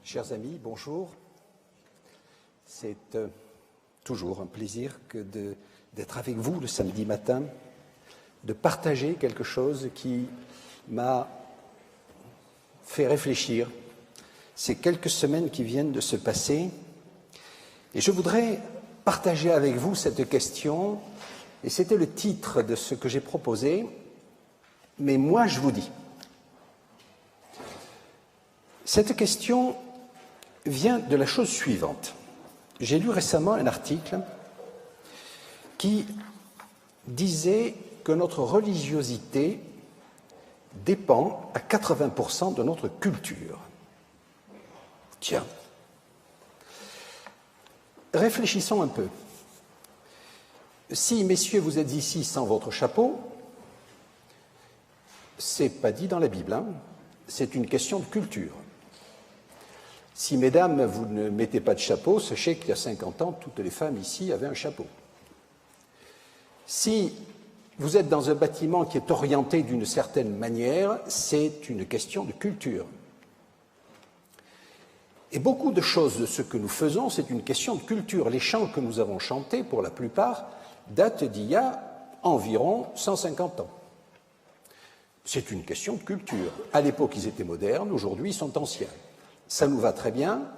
Chers amis, bonjour. C'est toujours un plaisir d'être avec vous le samedi matin, de partager quelque chose qui m'a fait réfléchir ces quelques semaines qui viennent de se passer. Et je voudrais partager avec vous cette question, et c'était le titre de ce que j'ai proposé, mais moi je vous dis. Cette question vient de la chose suivante. J'ai lu récemment un article qui disait que notre religiosité dépend à 80% de notre culture. Tiens, réfléchissons un peu. Si, messieurs, vous êtes ici sans votre chapeau, c'est pas dit dans la Bible, hein, c'est une question de culture. Si, mesdames, vous ne mettez pas de chapeau, sachez qu'il y a 50 ans, toutes les femmes ici avaient un chapeau. Si vous êtes dans un bâtiment qui est orienté d'une certaine manière, c'est une question de culture. Et beaucoup de choses de ce que nous faisons, c'est une question de culture. Les chants que nous avons chantés, pour la plupart, datent d'il y a environ 150 ans. C'est une question de culture. À l'époque, ils étaient modernes, aujourd'hui, ils sont anciens. Ça nous va très bien,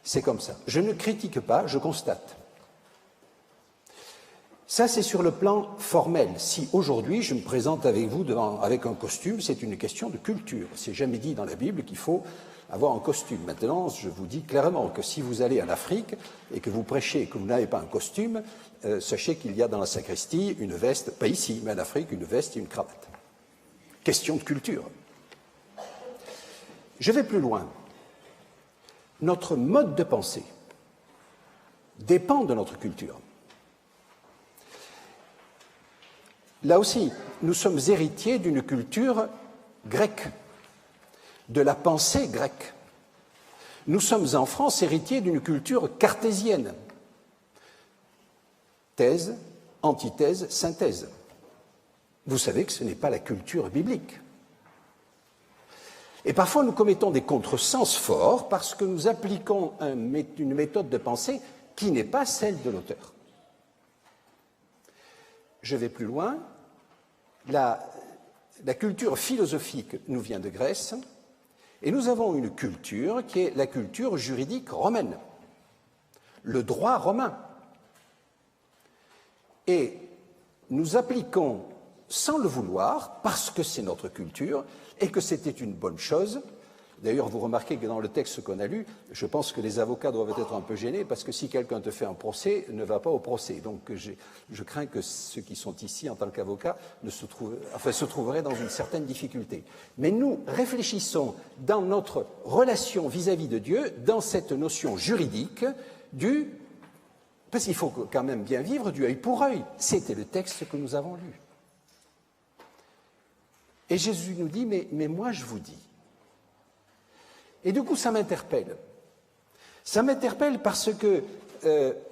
c'est comme ça. Je ne critique pas, je constate. Ça, c'est sur le plan formel. Si aujourd'hui je me présente avec vous avec un costume, c'est une question de culture. C'est jamais dit dans la Bible qu'il faut avoir un costume. Maintenant, je vous dis clairement que si vous allez en Afrique et que vous prêchez et que vous n'avez pas un costume, sachez qu'il y a dans la sacristie une veste, pas ici, mais en Afrique, une veste et une cravate. Question de culture. Je vais plus loin. Notre mode de pensée dépend de notre culture. Là aussi, nous sommes héritiers d'une culture grecque, de la pensée grecque. Nous sommes en France héritiers d'une culture cartésienne. Thèse, antithèse, synthèse. Vous savez que ce n'est pas la culture biblique. Et parfois, nous commettons des contresens forts parce que nous appliquons une méthode de pensée qui n'est pas celle de l'auteur. Je vais plus loin. La culture philosophique nous vient de Grèce et nous avons une culture qui est la culture juridique romaine, le droit romain. Et nous appliquons sans le vouloir, parce que c'est notre culture et que c'était une bonne chose. D'ailleurs, vous remarquez que dans le texte qu'on a lu, je pense que les avocats doivent être un peu gênés parce que si quelqu'un te fait un procès, ne va pas au procès. Donc je crains que ceux qui sont ici en tant qu'avocats se trouveraient dans une certaine difficulté. Mais nous réfléchissons dans notre relation vis-à-vis de Dieu, dans cette notion juridique parce qu'il faut quand même bien vivre du œil pour œil. C'était le texte que nous avons lu. Et Jésus nous dit, mais moi je vous dis. Et du coup, ça m'interpelle. Ça m'interpelle parce que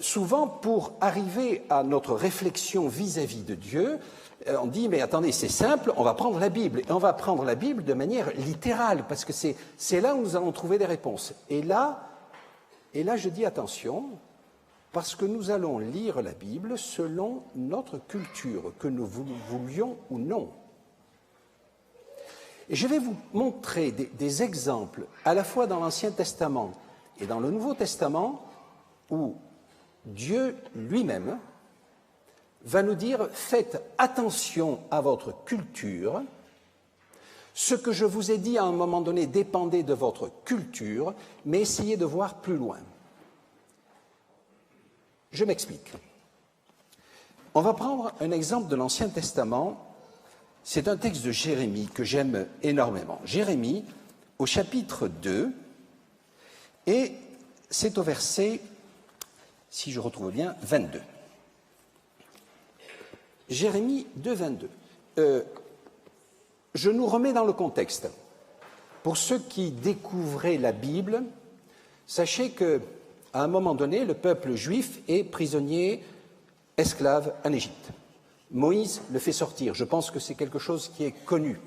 souvent, pour arriver à notre réflexion vis-à-vis de Dieu, on dit, mais attendez, c'est simple, on va prendre la Bible. Et on va prendre la Bible de manière littérale, parce que c'est là où nous allons trouver des réponses. Et là, je dis attention, parce que nous allons lire la Bible selon notre culture, que nous voulions ou non. Et je vais vous montrer des exemples, à la fois dans l'Ancien Testament et dans le Nouveau Testament, où Dieu lui-même va nous dire « Faites attention à votre culture, ce que je vous ai dit à un moment donné dépendait de votre culture, mais essayez de voir plus loin. » Je m'explique. On va prendre un exemple de l'Ancien Testament. C'est un texte de Jérémie que j'aime énormément. Jérémie, au chapitre 2, et c'est au verset, si je retrouve bien, 22. Jérémie 2, 22. Je nous remets dans le contexte. Pour ceux qui découvraient la Bible, sachez qu'à un moment donné, le peuple juif est prisonnier, esclave en Égypte. Moïse le fait sortir. Je pense que c'est quelque chose qui est connu.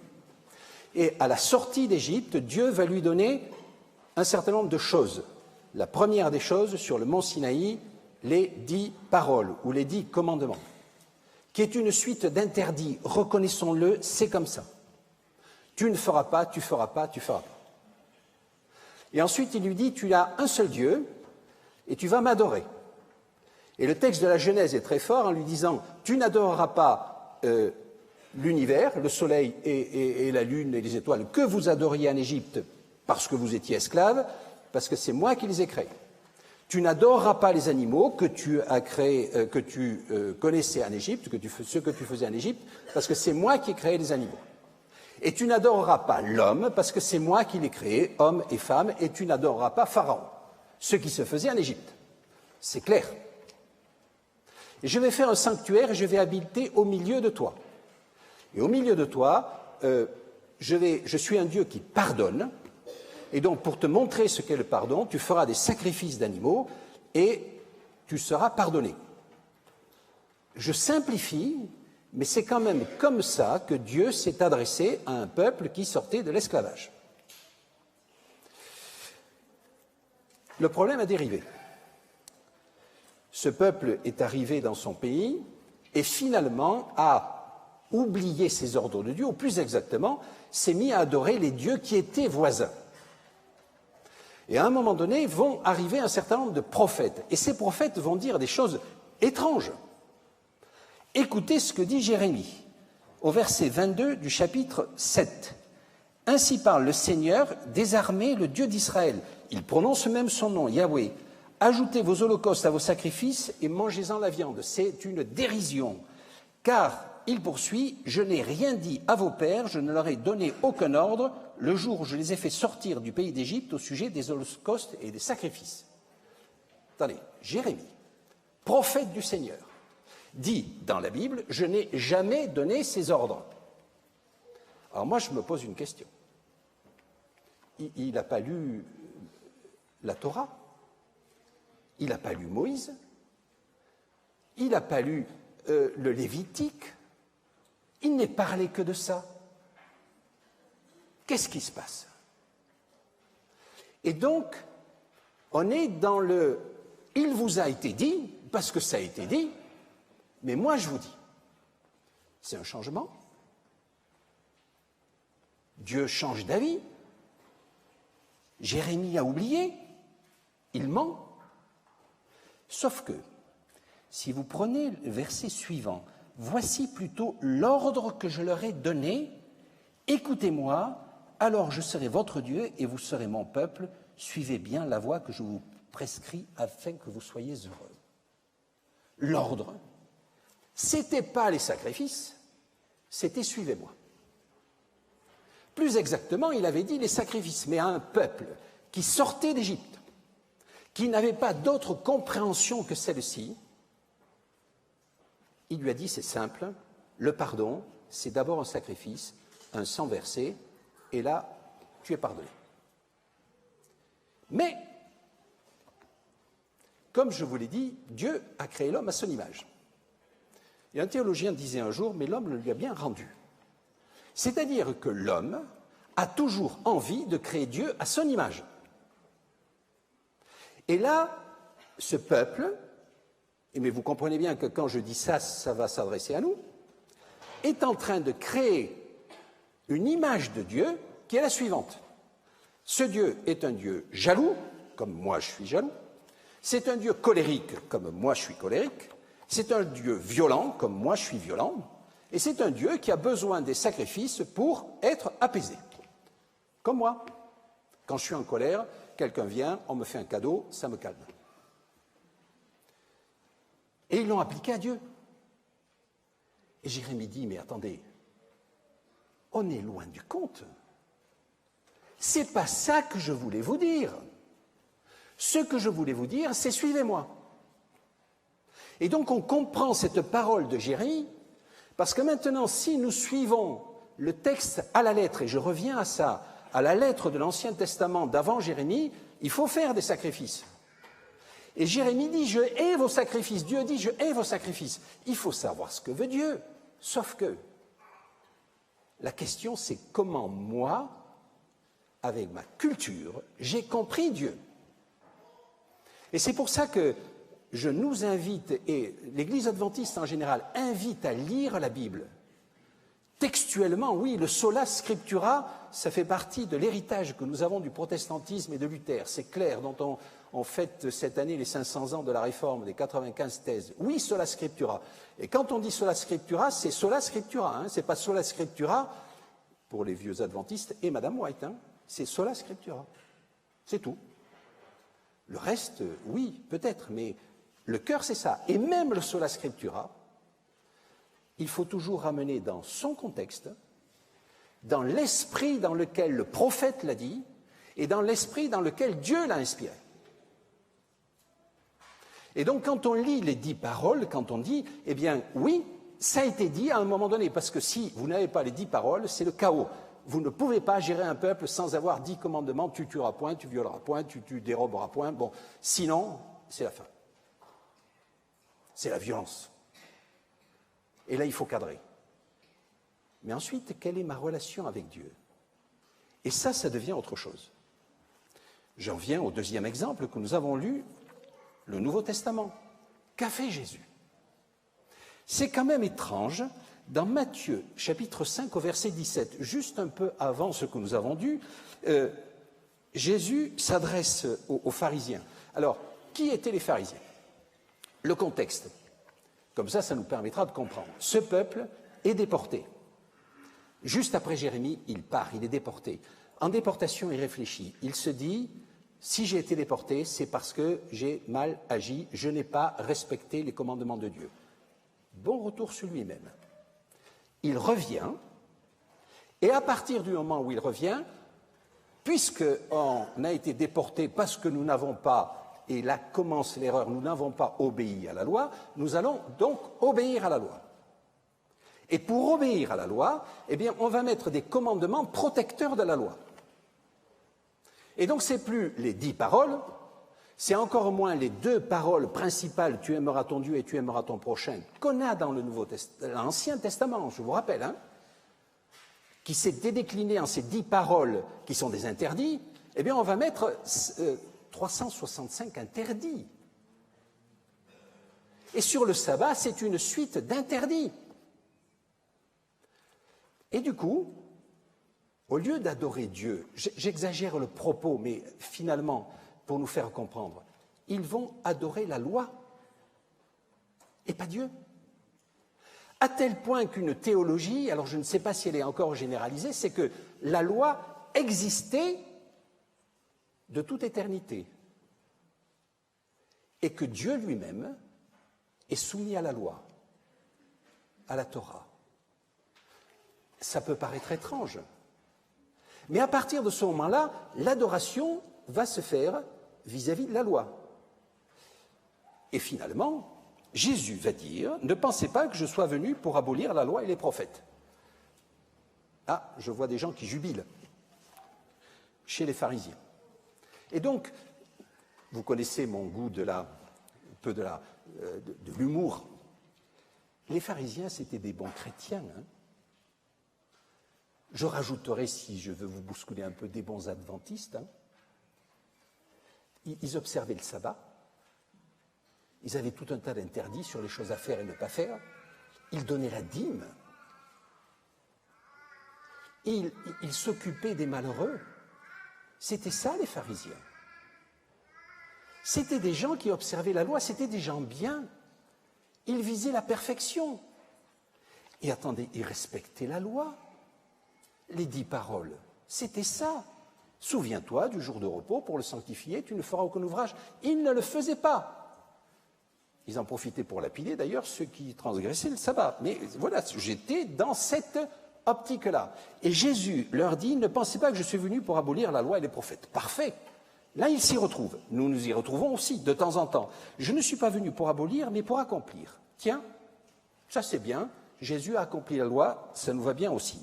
Et à la sortie d'Égypte, Dieu va lui donner un certain nombre de choses. La première des choses, sur le mont Sinaï, les 10 paroles ou les 10 commandements, qui est une suite d'interdits, reconnaissons-le, c'est comme ça. Tu ne feras pas, tu feras pas, tu feras pas. Et ensuite, il lui dit, tu as un seul Dieu et tu vas m'adorer. Et le texte de la Genèse est très fort en lui disant, tu n'adoreras pas l'univers, le soleil et la lune et les étoiles que vous adoriez en Égypte parce que vous étiez esclaves, parce que c'est moi qui les ai créés. Tu n'adoreras pas les animaux que tu as créés, que tu connaissais en Égypte, ce que tu faisais en Égypte, parce que c'est moi qui ai créé les animaux. Et tu n'adoreras pas l'homme, parce que c'est moi qui l'ai créé, homme et femme, et tu n'adoreras pas Pharaon, ce qui se faisait en Égypte. C'est clair. Et je vais faire un sanctuaire et je vais habiter au milieu de toi. Et au milieu de toi, je suis un Dieu qui pardonne. Et donc, pour te montrer ce qu'est le pardon, tu feras des sacrifices d'animaux et tu seras pardonné. Je simplifie, mais c'est quand même comme ça que Dieu s'est adressé à un peuple qui sortait de l'esclavage. Le problème a dérivé. Ce peuple est arrivé dans son pays et finalement a oublié ses ordres de Dieu, ou plus exactement, s'est mis à adorer les dieux qui étaient voisins. Et à un moment donné, vont arriver un certain nombre de prophètes. Et ces prophètes vont dire des choses étranges. Écoutez ce que dit Jérémie, au verset 22 du chapitre 7. « Ainsi parle le Seigneur des armées, le Dieu d'Israël. Il prononce même son nom, Yahweh. Ajoutez vos holocaustes à vos sacrifices et mangez-en la viande. » C'est une dérision. Car, il poursuit, « Je n'ai rien dit à vos pères, je ne leur ai donné aucun ordre le jour où je les ai fait sortir du pays d'Égypte au sujet des holocaustes et des sacrifices. » Attendez, Jérémie, prophète du Seigneur, dit dans la Bible, « Je n'ai jamais donné ces ordres. » Alors moi, je me pose une question. Il n'a pas lu la Torah, il n'a pas lu Moïse, il n'a pas lu le Lévitique, il n'est parlé que de ça. Qu'est-ce qui se passe? Et donc, on est dans le « il vous a été dit », parce que ça a été dit, mais moi je vous dis, c'est un changement. Dieu change d'avis. Jérémie a oublié, il ment. Sauf que, si vous prenez le verset suivant, « Voici plutôt l'ordre que je leur ai donné, écoutez-moi, alors je serai votre Dieu et vous serez mon peuple, suivez bien la voie que je vous prescris afin que vous soyez heureux. » L'ordre, c'était pas les sacrifices, c'était « suivez-moi ». Plus exactement, il avait dit les sacrifices, mais à un peuple qui sortait d'Égypte, qui n'avait pas d'autre compréhension que celle-ci, il lui a dit, c'est simple, le pardon, c'est d'abord un sacrifice, un sang versé, et là, tu es pardonné. Mais, comme je vous l'ai dit, Dieu a créé l'homme à son image. Et un théologien disait un jour, mais l'homme le lui a bien rendu. C'est-à-dire que l'homme a toujours envie de créer Dieu à son image. Et là, ce peuple, mais vous comprenez bien que quand je dis ça, ça va s'adresser à nous, est en train de créer une image de Dieu qui est la suivante. Ce Dieu est un Dieu jaloux, comme moi je suis jaloux. C'est un Dieu colérique, comme moi je suis colérique. C'est un Dieu violent, comme moi je suis violent. Et c'est un Dieu qui a besoin des sacrifices pour être apaisé. Comme moi. Quand je suis en colère, quelqu'un vient, on me fait un cadeau, ça me calme. Et ils l'ont appliqué à Dieu. Et Jérémie dit, mais attendez, on est loin du compte. C'est pas ça que je voulais vous dire. Ce que je voulais vous dire, c'est suivez-moi. Et donc on comprend cette parole de Jérémie, parce que maintenant, si nous suivons le texte à la lettre, et je reviens à ça, à la lettre de l'Ancien Testament d'avant Jérémie, il faut faire des sacrifices. Et Jérémie dit, je hais vos sacrifices. Dieu dit, je hais vos sacrifices. Il faut savoir ce que veut Dieu. Sauf que la question, c'est comment moi, avec ma culture, j'ai compris Dieu. Et c'est pour ça que je nous invite, et l'Église adventiste en général invite à lire la Bible. Textuellement, oui, le sola scriptura, ça fait partie de l'héritage que nous avons du protestantisme et de Luther. C'est clair, dont on fête cette année les 500 ans de la réforme, des 95 thèses. Oui, sola scriptura. Et quand on dit sola scriptura, c'est sola scriptura. Hein, c'est pas sola scriptura pour les vieux adventistes et Madame White. Hein, c'est sola scriptura. C'est tout. Le reste, oui, peut-être, mais le cœur, c'est ça. Et même le sola scriptura, il faut toujours ramener dans son contexte, dans l'esprit dans lequel le prophète l'a dit et dans l'esprit dans lequel Dieu l'a inspiré. Et donc, quand on lit les 10 paroles, quand on dit, eh bien, oui, ça a été dit à un moment donné, parce que si vous n'avez pas les 10 paroles, c'est le chaos. Vous ne pouvez pas gérer un peuple sans avoir 10 commandements, tu tueras point, tu violeras point, tu déroberas point. Bon, sinon, c'est la fin. C'est la violence. Et là, il faut cadrer. Mais ensuite, quelle est ma relation avec Dieu? Et ça devient autre chose. J'en viens au deuxième exemple que nous avons lu, le Nouveau Testament. Qu'a fait Jésus? C'est quand même étrange, dans Matthieu, chapitre 5, au verset 17, juste un peu avant ce que nous avons lu, Jésus s'adresse aux pharisiens. Alors, qui étaient les pharisiens? Le contexte. Comme ça nous permettra de comprendre. Ce peuple est déporté. Juste après Jérémie, il part, il est déporté. En déportation, il réfléchit. Il se dit, si j'ai été déporté, c'est parce que j'ai mal agi, je n'ai pas respecté les commandements de Dieu. Bon retour sur lui-même. Il revient, et à partir du moment où il revient, puisqu'on a été déporté parce que nous n'avons pas, et là commence l'erreur, nous n'avons pas obéi à la loi, nous allons donc obéir à la loi. Et pour obéir à la loi, eh bien, on va mettre des commandements protecteurs de la loi. Et donc, c'est plus les 10 paroles, c'est encore moins les 2 paroles principales, tu aimeras ton Dieu et tu aimeras ton prochain, qu'on a dans l'Ancien Testament, je vous rappelle, hein, qui s'est décliné en ces 10 paroles qui sont des interdits, eh bien, on va mettre 365 interdits. Et sur le sabbat, c'est une suite d'interdits. Et du coup, au lieu d'adorer Dieu, j'exagère le propos, mais finalement, pour nous faire comprendre, ils vont adorer la loi et pas Dieu. À tel point qu'une théologie, alors je ne sais pas si elle est encore généralisée, c'est que la loi existait de toute éternité et que Dieu lui-même est soumis à la loi, à la Torah. Ça peut paraître étrange, mais à partir de ce moment-là, l'adoration va se faire vis-à-vis de la loi. Et finalement, Jésus va dire, ne pensez pas que je sois venu pour abolir la loi et les prophètes. Ah, je vois des gens qui jubilent chez les pharisiens. Et donc, vous connaissez mon goût de l'humour. Les pharisiens, c'était des bons chrétiens. Hein. Je rajouterai, si je veux vous bousculer un peu, des bons adventistes. Hein. Ils observaient le sabbat. Ils avaient tout un tas d'interdits sur les choses à faire et ne pas faire. Ils donnaient la dîme. Ils s'occupaient des malheureux. C'était ça, les pharisiens. C'était des gens qui observaient la loi, c'était des gens bien. Ils visaient la perfection. Et attendez, ils respectaient la loi. Les 10 paroles, c'était ça. Souviens-toi du jour de repos, pour le sanctifier, tu ne feras aucun ouvrage. Ils ne le faisaient pas. Ils en profitaient pour lapider, d'ailleurs, ceux qui transgressaient le sabbat. Mais voilà, j'étais dans cette optique-là. Et Jésus leur dit, ne pensez pas que je suis venu pour abolir la loi et les prophètes. Parfait. Là, ils s'y retrouvent. Nous nous y retrouvons aussi, de temps en temps. Je ne suis pas venu pour abolir, mais pour accomplir. Tiens, ça c'est bien. Jésus a accompli la loi, ça nous va bien aussi.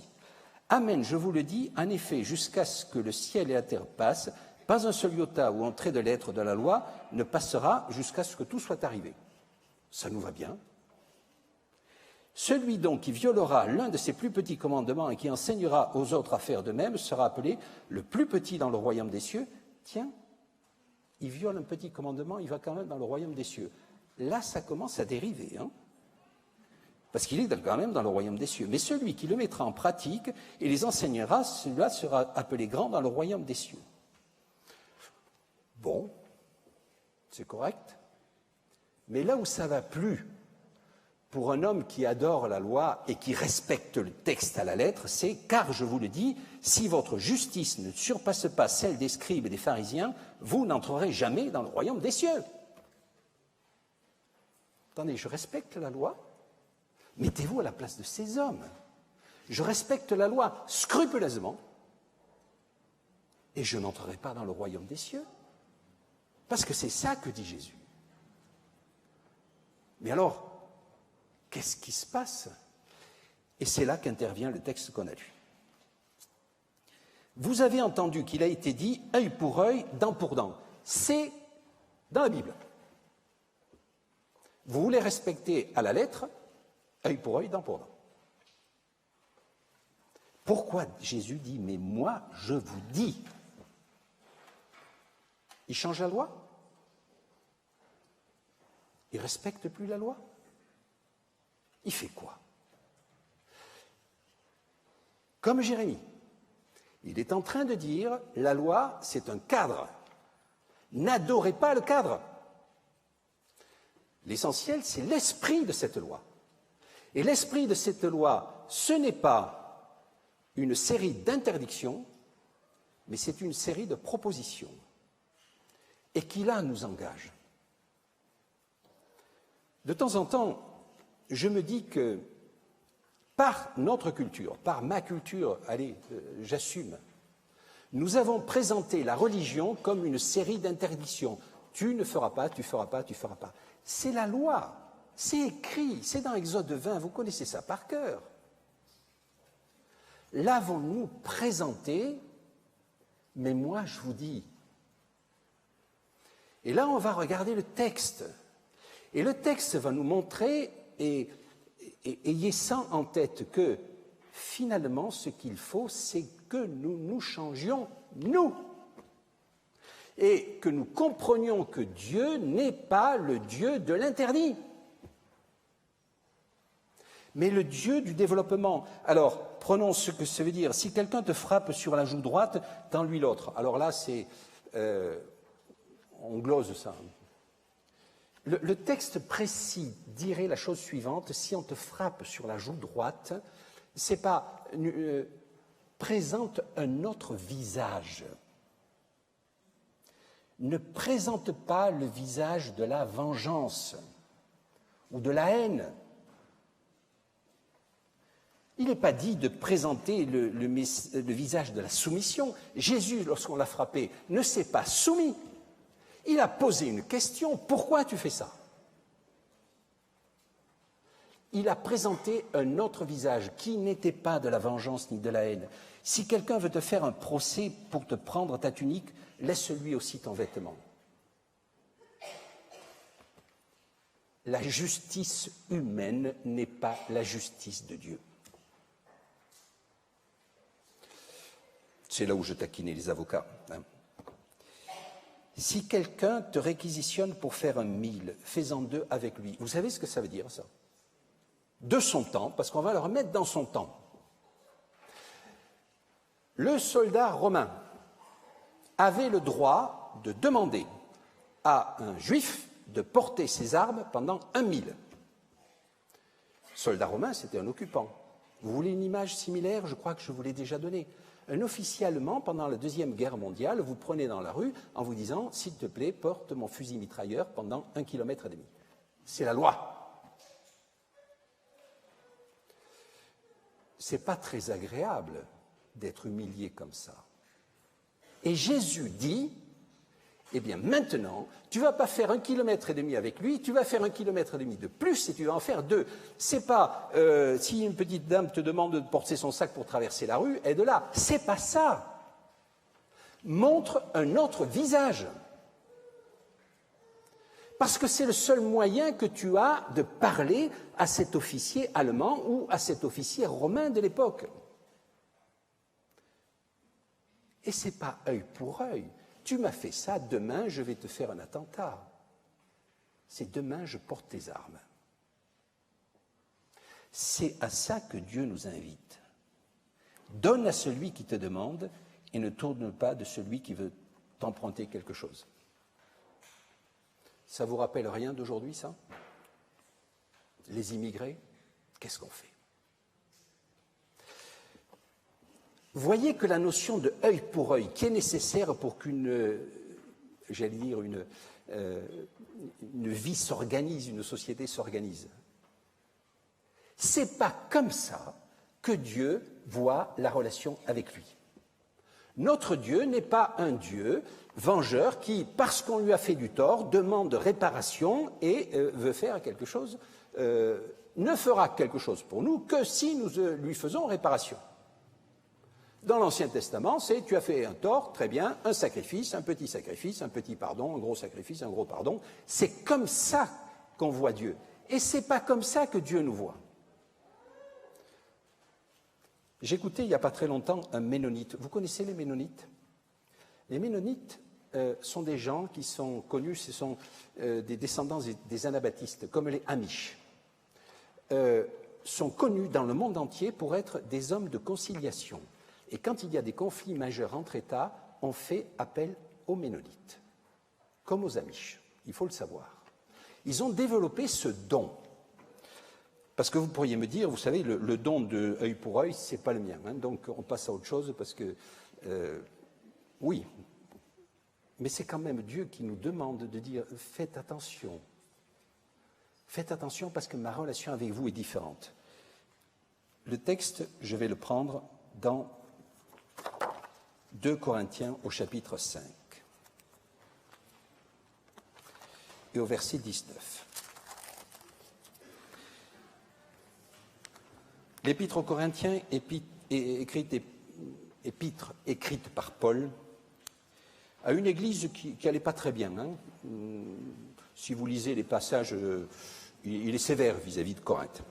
Amen, je vous le dis, en effet, jusqu'à ce que le ciel et la terre passent, pas un seul iota ou un trait de lettre de la loi ne passera jusqu'à ce que tout soit arrivé. Ça nous va bien. Celui donc qui violera l'un de ces plus petits commandements et qui enseignera aux autres à faire de même sera appelé le plus petit dans le royaume des cieux. Tiens, il viole un petit commandement, il va quand même dans le royaume des cieux. Là, ça commence à dériver, hein, parce qu'il est quand même dans le royaume des cieux. Mais celui qui le mettra en pratique et les enseignera, celui-là sera appelé grand dans le royaume des cieux. Bon, c'est correct. Mais là où ça va plus, pour un homme qui adore la loi et qui respecte le texte à la lettre, c'est « car je vous le dis, si votre justice ne surpasse pas celle des scribes et des pharisiens, vous n'entrerez jamais dans le royaume des cieux. » Attendez, je respecte la loi, mettez-vous à la place de ces hommes. Je respecte la loi scrupuleusement et je n'entrerai pas dans le royaume des cieux. Parce que c'est ça que dit Jésus. Mais alors, qu'est-ce qui se passe? Et c'est là qu'intervient le texte qu'on a lu. Vous avez entendu qu'il a été dit œil pour œil, dent pour dent. C'est dans la Bible. Vous voulez respecter à la lettre, œil pour œil, dent pour dent. Pourquoi Jésus dit mais moi je vous dis? Il change la loi? Il ne respecte plus la loi? Il fait quoi? Comme Jérémie, il est en train de dire la loi, c'est un cadre. N'adorez pas le cadre. L'essentiel, c'est l'esprit de cette loi. Et l'esprit de cette loi, ce n'est pas une série d'interdictions, mais c'est une série de propositions. Et qui, là, nous engage. De temps en temps, je me dis que par notre culture, par ma culture, allez, j'assume, nous avons présenté la religion comme une série d'interdictions. Tu ne feras pas, tu feras pas, tu feras pas. C'est la loi, c'est écrit, c'est dans Exode 20, vous connaissez ça par cœur. L'avons-nous présenté? Mais moi, je vous dis. Et là, on va regarder le texte. Et le texte va nous montrer, et ayez ça en tête, que finalement, ce qu'il faut, c'est que nous nous changions, nous. Et que nous comprenions que Dieu n'est pas le Dieu de l'interdit, mais le Dieu du développement. Alors, prenons ce que ça veut dire. Si quelqu'un te frappe sur la joue droite, tends-lui l'autre. Alors là, c'est... on glose ça. Le texte précis dirait la chose suivante: si on te frappe sur la joue droite, c'est pas présente un autre visage. Ne présente pas le visage de la vengeance ou de la haine. Il n'est pas dit de présenter le visage de la soumission. Jésus, lorsqu'on l'a frappé, ne s'est pas soumis. Il a posé une question: pourquoi tu fais ça? Il a présenté un autre visage qui n'était pas de la vengeance ni de la haine. Si quelqu'un veut te faire un procès pour te prendre ta tunique, laisse-lui aussi ton vêtement. La justice humaine n'est pas la justice de Dieu. C'est là où je taquinais les avocats. Hein. Si quelqu'un te réquisitionne pour faire 1000, fais-en 2 avec lui. Vous savez ce que ça veut dire, ça? De son temps, parce qu'on va le remettre dans son temps. Le soldat romain avait le droit de demander à un juif de porter ses armes pendant 1000. Le soldat romain, c'était un occupant. Vous voulez une image similaire? Je crois que je vous l'ai déjà donnée. Un officier allemand, pendant la Deuxième Guerre mondiale, vous prenait dans la rue en vous disant « S'il te plaît, porte mon fusil mitrailleur pendant 1,5 km. » C'est la loi. C'est pas très agréable d'être humilié comme ça. Et Jésus dit « Eh bien, maintenant, tu ne vas pas faire 1,5 km avec lui, tu vas faire 1,5 km de plus et tu vas en faire 2. C'est pas si une petite dame te demande de porter son sac pour traverser la rue, aide-la. C'est pas ça. Montre un autre visage. Parce que c'est le seul moyen que tu as de parler à cet officier allemand ou à cet officier romain de l'époque. Et ce n'est pas œil pour œil. Tu m'as fait ça, demain je vais te faire un attentat. C'est demain je porte tes armes. C'est à ça que Dieu nous invite. Donne à celui qui te demande et ne tourne pas de celui qui veut t'emprunter quelque chose. Ça vous rappelle rien d'aujourd'hui, ça? Les immigrés, qu'est-ce qu'on fait? Voyez que la notion de œil pour œil, qui est nécessaire pour qu'une, j'allais dire, une vie s'organise, une société s'organise, c'est pas comme ça que Dieu voit la relation avec lui. Notre Dieu n'est pas un Dieu vengeur qui, parce qu'on lui a fait du tort, demande réparation et veut faire quelque chose, ne fera quelque chose pour nous que si nous lui faisons réparation. Dans l'Ancien Testament, c'est tu as fait un tort, très bien, un sacrifice, un petit pardon, un gros sacrifice, un gros pardon. C'est comme ça qu'on voit Dieu. Et ce n'est pas comme ça que Dieu nous voit. J'écoutais il n'y a pas très longtemps un ménonite. Vous connaissez les ménonites? Les ménonites sont des gens qui sont connus, ce sont des descendants des anabaptistes, comme les Amish. Sont connus dans le monde entier pour être des hommes de conciliation. Et quand il y a des conflits majeurs entre États, on fait appel aux ménonites, comme aux Amish, il faut le savoir. Ils ont développé ce don. Parce que vous pourriez me dire, vous savez, le don de œil pour œil, ce n'est pas le mien. Hein, donc on passe à autre chose parce que, oui, mais c'est quand même Dieu qui nous demande de dire, faites attention. Faites attention parce que ma relation avec vous est différente. Le texte, je vais le prendre dans 2 Corinthiens au chapitre 5 et au verset 19. L'épître aux Corinthiens, épître écrite par Paul, à une église qui n'allait pas très bien. Hein. Si vous lisez les passages, il est sévère vis-à-vis de Corinthe.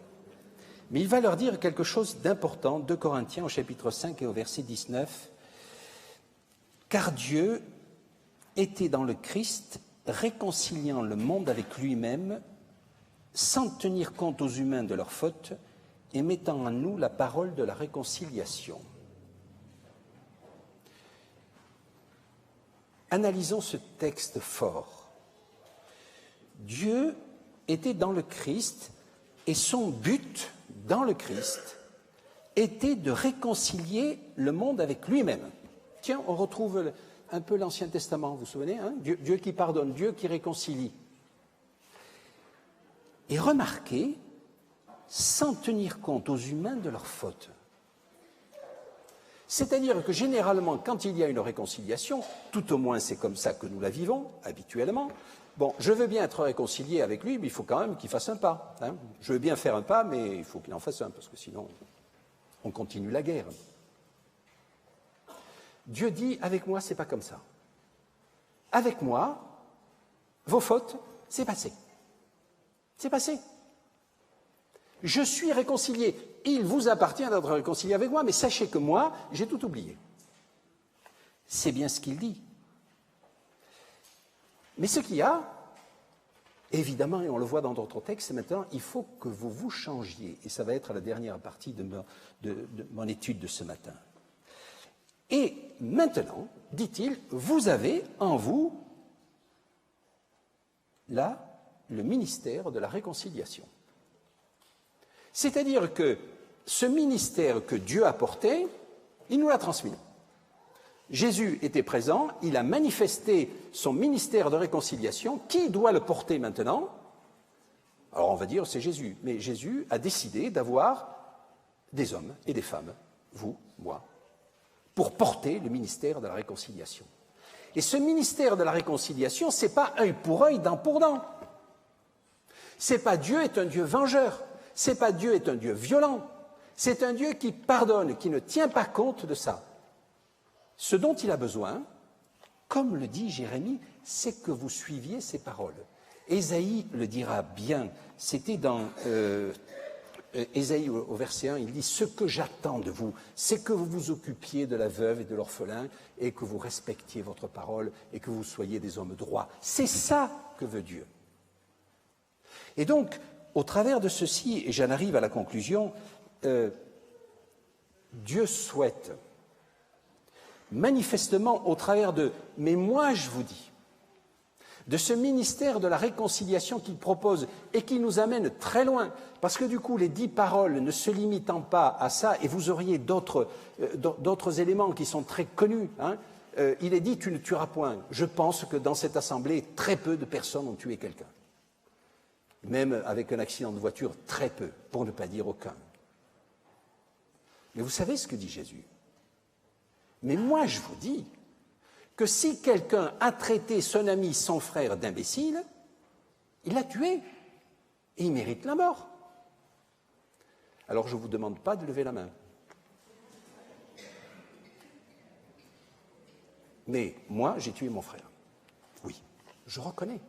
Mais il va leur dire quelque chose d'important, 2 Corinthiens au chapitre 5 et au verset 19. « Car Dieu était dans le Christ, réconciliant le monde avec lui-même, sans tenir compte aux humains de leurs fautes, et mettant en nous la parole de la réconciliation. » Analysons ce texte fort. Dieu était dans le Christ et son but dans le Christ était de réconcilier le monde avec lui-même. Tiens, on retrouve un peu l'Ancien Testament, vous vous souvenez, hein? Dieu qui pardonne, Dieu qui réconcilie. Et remarquez, sans tenir compte aux humains de leurs fautes. C'est-à-dire que généralement, quand il y a une réconciliation, tout au moins c'est comme ça que nous la vivons habituellement, bon, je veux bien être réconcilié avec lui, mais il faut quand même qu'il fasse un pas. Hein. Je veux bien faire un pas, mais il faut qu'il en fasse un, parce que sinon, on continue la guerre. Dieu dit, avec moi, c'est pas comme ça. Avec moi, vos fautes, c'est passé. C'est passé. Je suis réconcilié. Il vous appartient d'être réconcilié avec moi, mais sachez que moi, j'ai tout oublié. C'est bien ce qu'il dit. Mais ce qu'il y a, évidemment, et on le voit dans d'autres textes, maintenant, il faut que vous vous changiez. Et ça va être la dernière partie de mon étude de ce matin. Et maintenant, dit-il, vous avez en vous, là, le ministère de la réconciliation. C'est-à-dire que ce ministère que Dieu a porté, il nous l'a transmis. Jésus était présent, il a manifesté son ministère de réconciliation. Qui doit le porter maintenant? Alors on va dire c'est Jésus, mais Jésus a décidé d'avoir des hommes et des femmes, vous, moi, pour porter le ministère de la réconciliation. Et ce ministère de la réconciliation, ce n'est pas œil pour œil, dent pour dent. C'est pas Dieu est un Dieu vengeur. C'est pas Dieu est un Dieu violent. C'est un Dieu qui pardonne, qui ne tient pas compte de ça. Ce dont il a besoin, comme le dit Jérémie, c'est que vous suiviez ses paroles. Ésaïe le dira bien, c'était dans Ésaïe au verset 1, il dit « Ce que j'attends de vous, c'est que vous vous occupiez de la veuve et de l'orphelin et que vous respectiez votre parole et que vous soyez des hommes droits. » C'est ça que veut Dieu. Et donc, au travers de ceci, et j'en arrive à la conclusion, Dieu souhaite, manifestement au travers de « Mais moi je vous dis », de ce ministère de la réconciliation qu'il propose et qui nous amène très loin, parce que du coup, les 10 paroles ne se limitant pas à ça, et vous auriez d'autres éléments qui sont très connus, hein, il est dit « tu ne tueras point ». Je pense que dans cette assemblée, très peu de personnes ont tué quelqu'un. Même avec un accident de voiture, très peu, pour ne pas dire aucun. Mais vous savez ce que dit Jésus? Mais moi, je vous dis que si quelqu'un a traité son ami, son frère d'imbécile, il l'a tué et il mérite la mort. Alors je ne vous demande pas de lever la main. Mais moi, j'ai tué mon frère. Oui, je reconnais.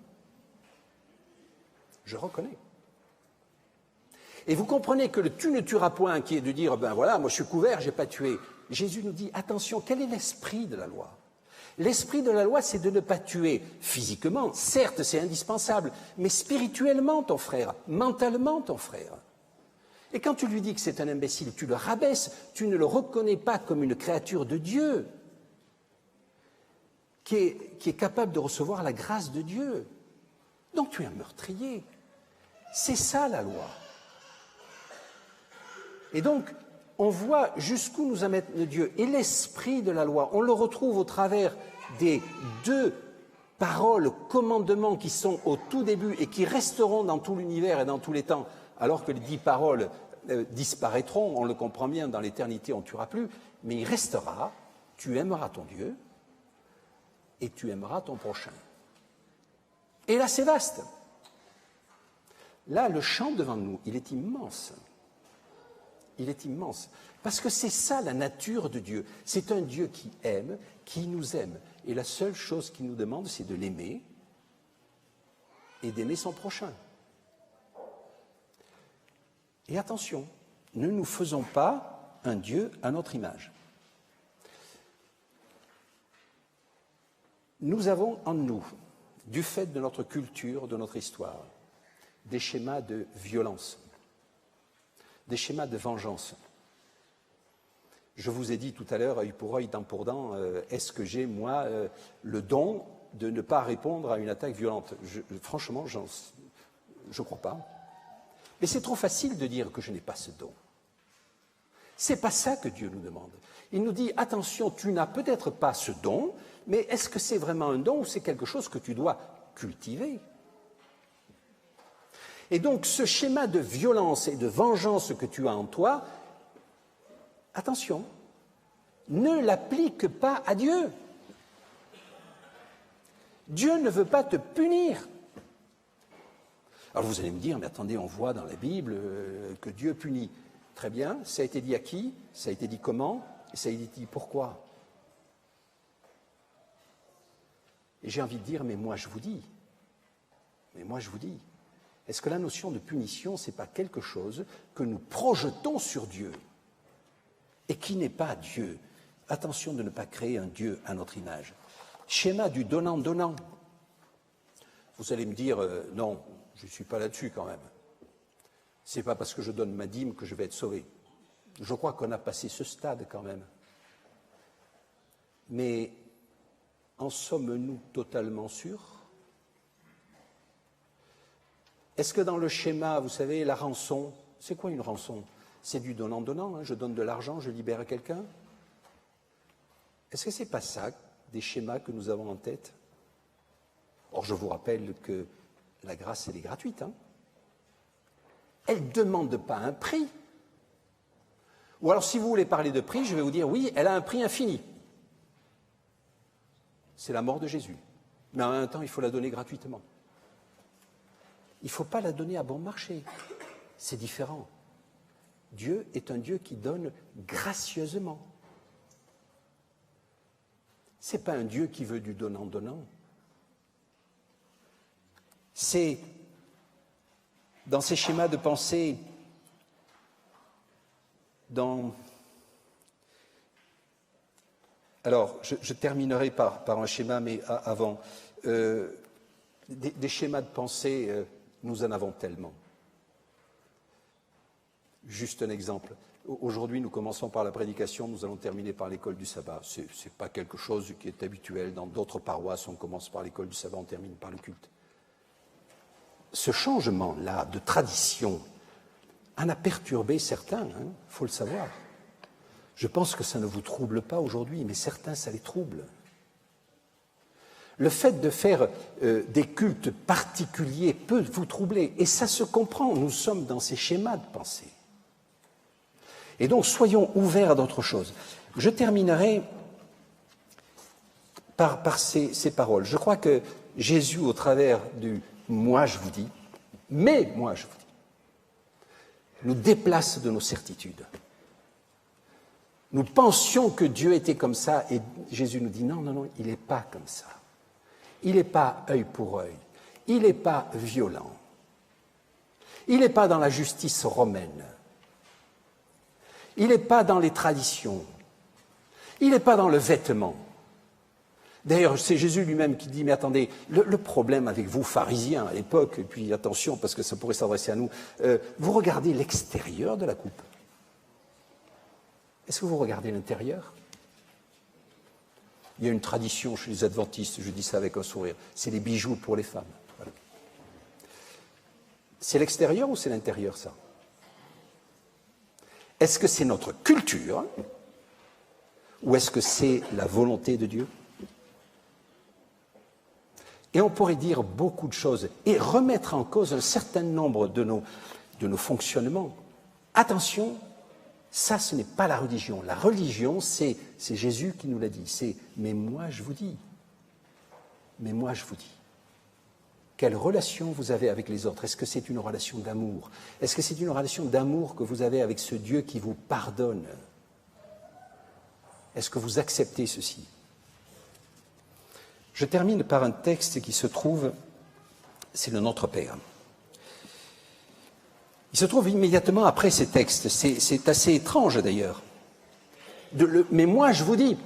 Je reconnais. Et vous comprenez que le « tu ne tueras point » qui est de dire « ben voilà, moi je suis couvert, je n'ai pas tué », Jésus nous dit « attention, quel est l'esprit de la loi ?» L'esprit de la loi, c'est de ne pas tuer physiquement, certes c'est indispensable, mais spirituellement ton frère, mentalement ton frère. Et quand tu lui dis que c'est un imbécile, tu le rabaisses, tu ne le reconnais pas comme une créature de Dieu, qui est capable de recevoir la grâce de Dieu. Donc tu es un meurtrier. C'est ça la loi. Et donc, on voit jusqu'où nous amène Dieu. Et l'esprit de la loi, on le retrouve au travers des 2 paroles, commandements qui sont au tout début et qui resteront dans tout l'univers et dans tous les temps, alors que les 10 paroles disparaîtront, on le comprend bien, dans l'éternité on ne tuera plus, mais il restera, tu aimeras ton Dieu et tu aimeras ton prochain. Et là c'est vaste. Là le champ devant nous, il est immense. Il est immense, parce que c'est ça la nature de Dieu. C'est un Dieu qui aime, qui nous aime. Et la seule chose qu'il nous demande, c'est de l'aimer et d'aimer son prochain. Et attention, ne nous faisons pas un Dieu à notre image. Nous avons en nous, du fait de notre culture, de notre histoire, des schémas de violence, des schémas de vengeance. Je vous ai dit tout à l'heure, œil pour œil, dent pour dent, est-ce que j'ai, moi, le don de ne pas répondre à une attaque violente? Franchement, je ne crois pas. Mais c'est trop facile de dire que je n'ai pas ce don. C'est pas ça que Dieu nous demande. Il nous dit, attention, tu n'as peut-être pas ce don, mais est-ce que c'est vraiment un don ou c'est quelque chose que tu dois cultiver? Et donc, ce schéma de violence et de vengeance que tu as en toi, attention, ne l'applique pas à Dieu. Dieu ne veut pas te punir. Alors vous allez me dire, mais attendez, on voit dans la Bible que Dieu punit. Très bien, ça a été dit à qui? Ça a été dit comment? Et ça a été dit pourquoi? Et j'ai envie de dire, mais moi je vous dis, est-ce que la notion de punition, ce n'est pas quelque chose que nous projetons sur Dieu et qui n'est pas Dieu? Attention de ne pas créer un Dieu à notre image. Schéma du donnant-donnant. Vous allez me dire, non, je ne suis pas là-dessus quand même. Ce n'est pas parce que je donne ma dîme que je vais être sauvé. Je crois qu'on a passé ce stade quand même. Mais en sommes-nous totalement sûrs? Est-ce que dans le schéma, vous savez, la rançon, c'est quoi une rançon? C'est du donnant-donnant, hein, je donne de l'argent, je libère quelqu'un. Est-ce que ce n'est pas ça, des schémas que nous avons en tête? Or, je vous rappelle que la grâce, elle est gratuite. Hein. Elle ne demande pas un prix. Ou alors, si vous voulez parler de prix, je vais vous dire, oui, elle a un prix infini. C'est la mort de Jésus. Mais en même temps, il faut la donner gratuitement. Il ne faut pas la donner à bon marché. C'est différent. Dieu est un Dieu qui donne gracieusement. Ce n'est pas un Dieu qui veut du donnant-donnant. C'est dans ces schémas de pensée, Alors, je terminerai par un schéma, mais avant. Des schémas de pensée, nous en avons tellement. Juste un exemple. Aujourd'hui, nous commençons par la prédication, nous allons terminer par l'école du sabbat. Ce n'est pas quelque chose qui est habituel. Dans d'autres paroisses, on commence par l'école du sabbat, on termine par le culte. Ce changement-là de tradition en a perturbé certains, il faut le savoir. Je pense que ça ne vous trouble pas aujourd'hui, mais certains, ça les trouble. Le fait de faire des cultes particuliers peut vous troubler, et ça se comprend, nous sommes dans ces schémas de pensée. Et donc, soyons ouverts à d'autres choses. Je terminerai par ces paroles. Je crois que Jésus, au travers du « moi je vous dis », mais moi je vous dis, nous déplace de nos certitudes. Nous pensions que Dieu était comme ça, et Jésus nous dit non, non, non, il n'est pas comme ça. Il n'est pas œil pour œil. Il n'est pas violent. Il n'est pas dans la justice romaine. Il n'est pas dans les traditions. Il n'est pas dans le vêtement. D'ailleurs, c'est Jésus lui-même qui dit, mais attendez, le problème avec vous, pharisiens, à l'époque, et puis attention, parce que ça pourrait s'adresser à nous, vous regardez l'extérieur de la coupe. Est-ce que vous regardez l'intérieur? Il y a une tradition chez les adventistes, je dis ça avec un sourire, c'est les bijoux pour les femmes. Voilà. C'est l'extérieur ou c'est l'intérieur, ça? Est-ce que c'est notre culture ou est-ce que c'est la volonté de Dieu? Et on pourrait dire beaucoup de choses et remettre en cause un certain nombre de nos fonctionnements. Attention, ça, ce n'est pas la religion. La religion, c'est Jésus qui nous l'a dit. C'est « mais moi, je vous dis ». Mais moi, je vous dis. Quelle relation vous avez avec les autres? Est-ce que c'est une relation d'amour? Est-ce que c'est une relation d'amour que vous avez avec ce Dieu qui vous pardonne? Est-ce que vous acceptez ceci? Je termine par un texte qui se trouve, c'est le Notre Père. Il se trouve immédiatement après ces textes. C'est assez étrange d'ailleurs. Mais moi, je vous dis.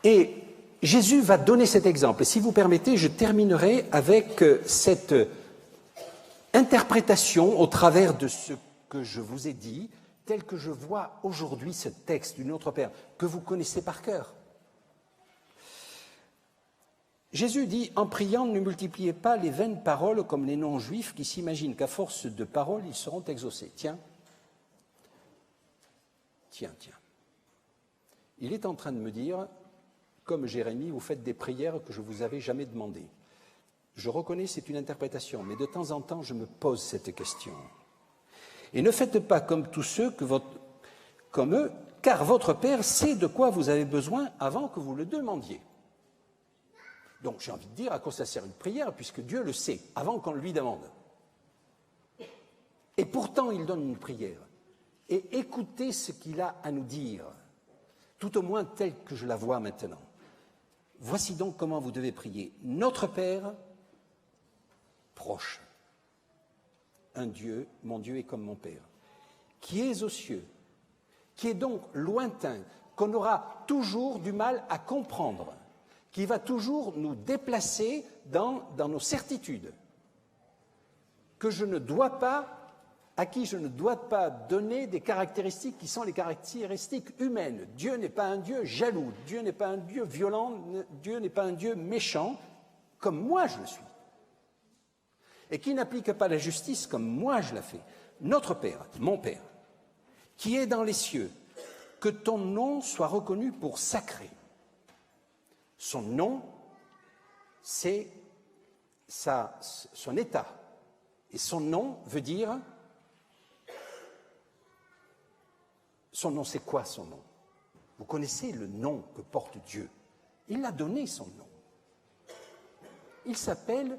Et Jésus va donner cet exemple. Et si vous permettez, je terminerai avec cette interprétation au travers de ce que je vous ai dit, tel que je vois aujourd'hui ce texte du Notre Père, que vous connaissez par cœur. Jésus dit, en priant, ne multipliez pas les vaines paroles comme les non-juifs qui s'imaginent qu'à force de paroles, ils seront exaucés. Tiens. Il est en train de me dire, comme Jérémie, vous faites des prières que je ne vous avais jamais demandées. Je reconnais, c'est une interprétation, mais de temps en temps, je me pose cette question. Et ne faites pas comme tous ceux comme eux, car votre Père sait de quoi vous avez besoin avant que vous le demandiez. Donc j'ai envie de dire à quoi ça sert une prière, puisque Dieu le sait, avant qu'on lui demande. Et pourtant, il donne une prière. Et écoutez ce qu'il a à nous dire, tout au moins tel que je la vois maintenant. Voici donc comment vous devez prier. Notre Père, proche. Un Dieu, mon Dieu est comme mon Père, qui est aux cieux, qui est donc lointain, qu'on aura toujours du mal à comprendre, qui va toujours nous déplacer dans nos certitudes, à qui je ne dois pas donner des caractéristiques qui sont les caractéristiques humaines. Dieu n'est pas un Dieu jaloux, Dieu n'est pas un Dieu violent, Dieu n'est pas un Dieu méchant, comme moi je le suis. Et qui n'applique pas la justice comme moi je la fais. Notre Père, mon Père, qui est dans les cieux, que ton nom soit reconnu pour sacré. Son nom, c'est son état. Et son nom veut dire... Son nom, c'est quoi son nom? Vous connaissez le nom que porte Dieu. Il a donné son nom. Il s'appelle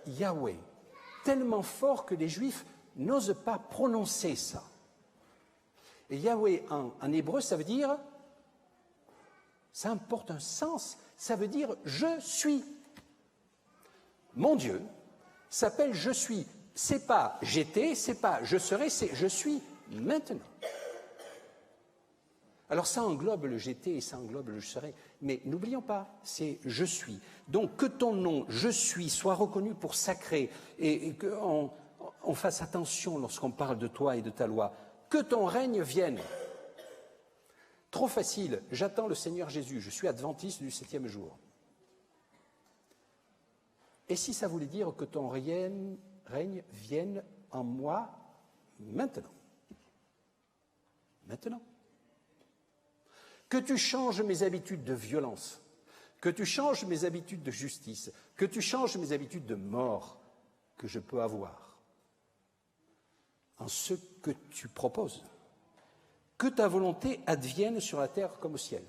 Yahweh. Tellement fort que les Juifs n'osent pas prononcer ça. Et Yahweh en hébreu, ça veut dire, ça importe un sens, ça veut dire « je suis ». mon Dieu, s'appelle je suis. C'est pas j'étais, c'est pas je serai, c'est je suis maintenant. Alors ça englobe le j'étais et ça englobe le je serai, mais n'oublions pas, c'est je suis. Donc que ton nom je suis soit reconnu pour sacré et qu'on fasse attention lorsqu'on parle de toi et de ta loi. Que ton règne vienne. Trop facile, j'attends le Seigneur Jésus, je suis adventiste du 7e jour. Et si ça voulait dire que ton règne vienne en moi maintenant. Maintenant. Que tu changes mes habitudes de violence, que tu changes mes habitudes de justice, que tu changes mes habitudes de mort que je peux avoir en ce que tu proposes. Que ta volonté advienne sur la terre comme au ciel.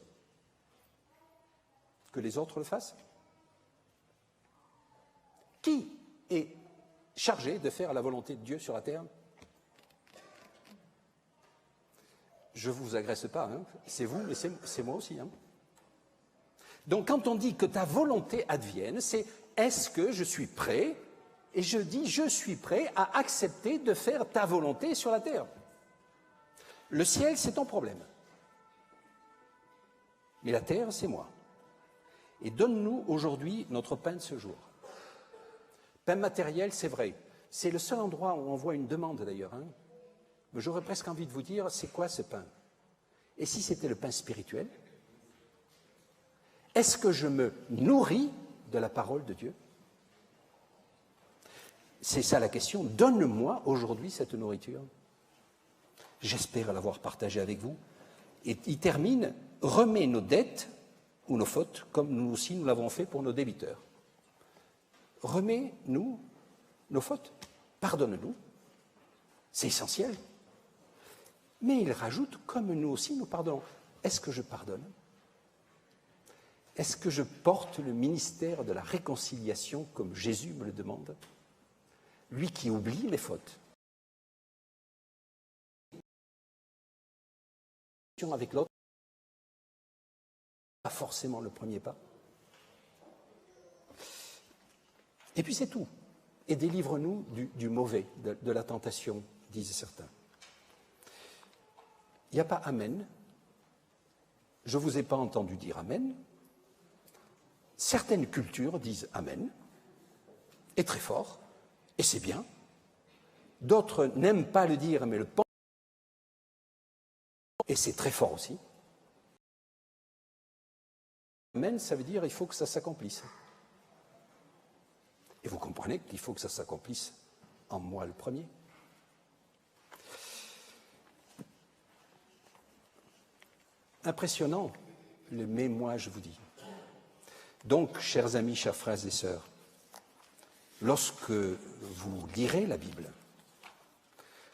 Que les autres le fassent. Qui est chargé de faire la volonté de Dieu sur la terre? Je ne vous agresse pas, hein. C'est vous, mais c'est moi aussi. Hein. Donc quand on dit que ta volonté advienne, c'est est-ce que je suis prêt? Et je dis je suis prêt à accepter de faire ta volonté sur la terre. Le ciel, c'est ton problème. Mais la terre, c'est moi. Et donne-nous aujourd'hui notre pain de ce jour. Pain matériel, c'est vrai. C'est le seul endroit où on voit une demande d'ailleurs. Hein. J'aurais presque envie de vous dire, c'est quoi ce pain? Et si c'était le pain spirituel? Est-ce que je me nourris de la parole de Dieu? C'est ça la question. Donne-moi aujourd'hui cette nourriture. J'espère l'avoir partagée avec vous. Et il termine, remets nos dettes ou nos fautes, comme nous aussi nous l'avons fait pour nos débiteurs. Remets-nous nos fautes, pardonne-nous. C'est essentiel. Mais il rajoute, comme nous aussi nous pardonnons. Est-ce que je pardonne? Est-ce que je porte le ministère de la réconciliation comme Jésus me le demande? Lui qui oublie mes fautes. Avec l'autre, pas forcément le premier pas. Et puis c'est tout. Et délivre-nous du mauvais, de la tentation, disent certains. Il n'y a pas Amen. Je ne vous ai pas entendu dire Amen. Certaines cultures disent Amen, et très fort, et c'est bien. D'autres n'aiment pas le dire, mais le pensent, et c'est très fort aussi. Amen, ça veut dire il faut que ça s'accomplisse. Et vous comprenez qu'il faut que ça s'accomplisse en moi le premier. Impressionnant, le « mais moi je vous dis ». Donc, chers amis, chers frères et sœurs, lorsque vous lirez la Bible,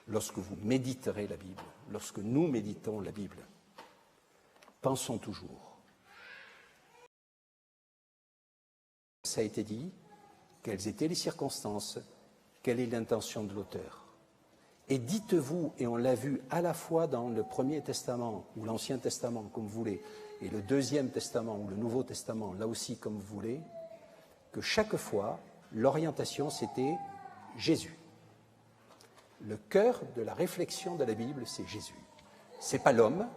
lorsque vous méditerez la Bible, lorsque nous méditons la Bible, pensons toujours. Ça a été dit, quelles étaient les circonstances, quelle est l'intention de l'auteur. Et dites-vous, et on l'a vu à la fois dans le Premier Testament ou l'Ancien Testament, comme vous voulez, et le Deuxième Testament ou le Nouveau Testament, là aussi comme vous voulez, que chaque fois, l'orientation c'était Jésus. Le cœur de la réflexion de la Bible, c'est Jésus. C'est pas l'homme,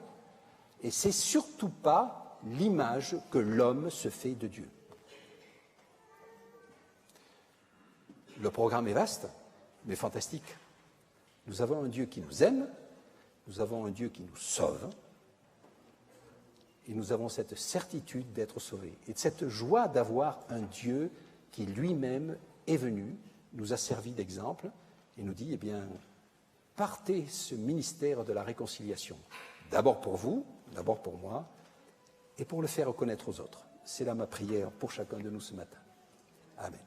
et c'est surtout pas l'image que l'homme se fait de Dieu. Le programme est vaste, mais fantastique. Nous avons un Dieu qui nous aime, nous avons un Dieu qui nous sauve, et nous avons cette certitude d'être sauvés, et cette joie d'avoir un Dieu qui lui-même est venu, nous a servi d'exemple, et nous dit, eh bien, partez ce ministère de la réconciliation, d'abord pour vous, d'abord pour moi, et pour le faire reconnaître aux autres. C'est là ma prière pour chacun de nous ce matin. Amen.